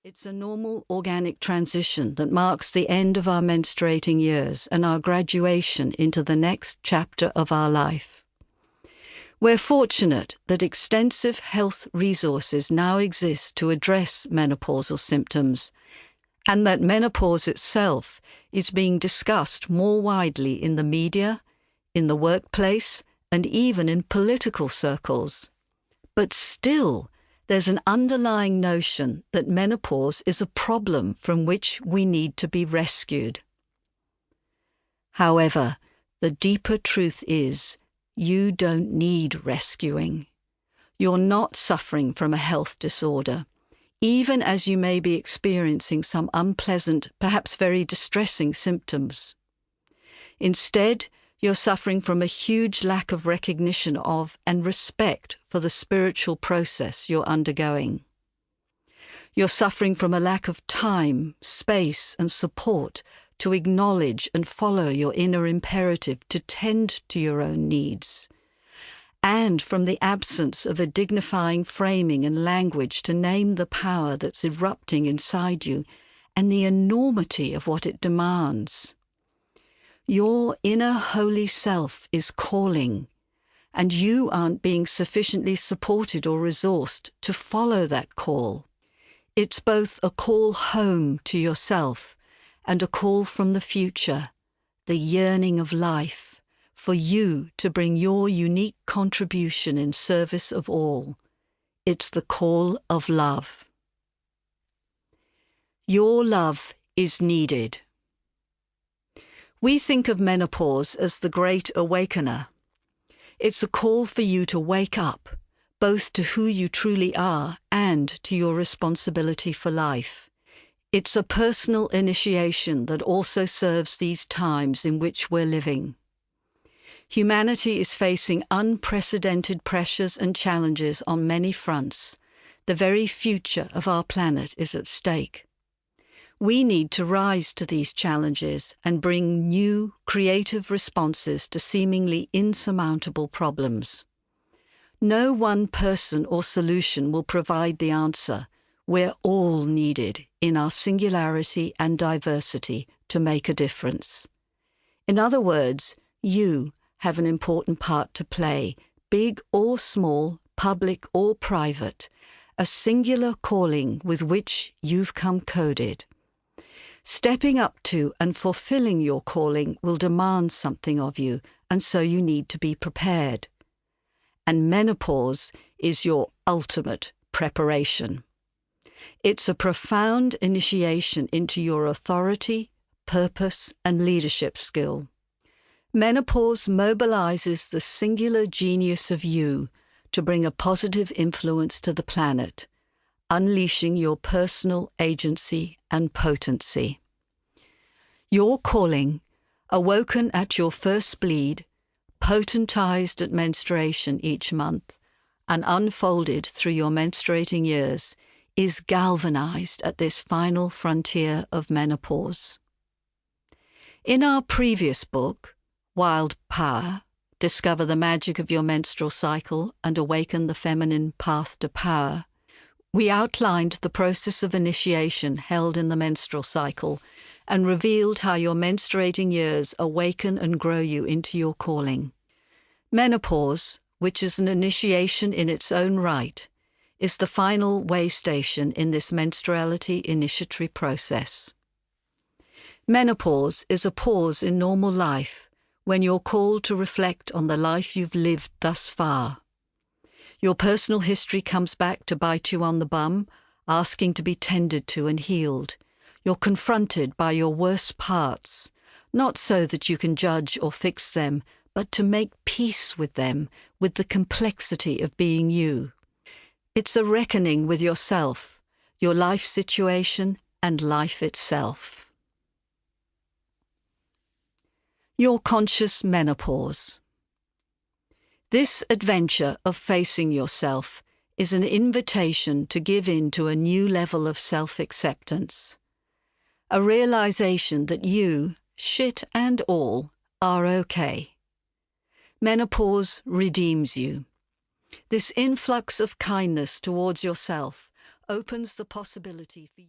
It's a normal organic transition that marks the end of our menstruating years and our graduation into the next chapter of our life. We're fortunate that extensive health resources now exist to address menopausal symptoms, and that menopause itself is being discussed more widely in the media, in the workplace, and even in political circles. But still, there's an underlying notion that menopause is a problem from which we need to be rescued. However, the deeper truth is, you don't need rescuing. You're not suffering from a health disorder, even as you may be experiencing some unpleasant, perhaps very distressing symptoms. Instead, you're suffering from a huge lack of recognition of and respect for the spiritual process you're undergoing. You're suffering from a lack of time, space, and support to acknowledge and follow your inner imperative to tend to your own needs, and from the absence of a dignifying framing and language to name the power that's erupting inside you and the enormity of what it demands. Your inner holy self is calling, and you aren't being sufficiently supported or resourced to follow that call. It's both a call home to yourself and a call from the future, the yearning of life, for you to bring your unique contribution in service of all. It's the call of love. Your love is needed. We think of menopause as the great awakener. It's a call for you to wake up, both to who you truly are and to your responsibility for life. It's a personal initiation that also serves these times in which we're living. Humanity is facing unprecedented pressures and challenges on many fronts. The very future of our planet is at stake. We need to rise to these challenges and bring new, creative responses to seemingly insurmountable problems. No one person or solution will provide the answer. We're all needed in our singularity and diversity to make a difference. In other words, you have an important part to play, big or small, public or private, a singular calling with which you've come coded. Stepping up to and fulfilling your calling will demand something of you, and so you need to be prepared. And menopause is your ultimate preparation. It's a profound initiation into your authority, purpose, and leadership skill. Menopause mobilizes the singular genius of you to bring a positive influence to the planet, unleashing your personal agency and potency. Your calling, awoken at your first bleed, potentized at menstruation each month, and unfolded through your menstruating years, is galvanized at this final frontier of menopause. In our previous book, Wild Power, Discover the Magic of Your Menstrual Cycle and Awaken the Feminine Path to Power, we outlined the process of initiation held in the menstrual cycle and revealed how your menstruating years awaken and grow you into your calling. Menopause, which is an initiation in its own right, is the final way station in this menstruality initiatory process. Menopause is a pause in normal life when you're called to reflect on the life you've lived thus far. Your personal history comes back to bite you on the bum, asking to be tended to and healed. You're confronted by your worst parts, not so that you can judge or fix them, but to make peace with them, with the complexity of being you. It's a reckoning with yourself, your life situation, and life itself. Your conscious menopause. This adventure of facing yourself is an invitation to give in to a new level of self-acceptance. A realization that you, shit and all, are okay. Menopause redeems you. This influx of kindness towards yourself opens the possibility for you.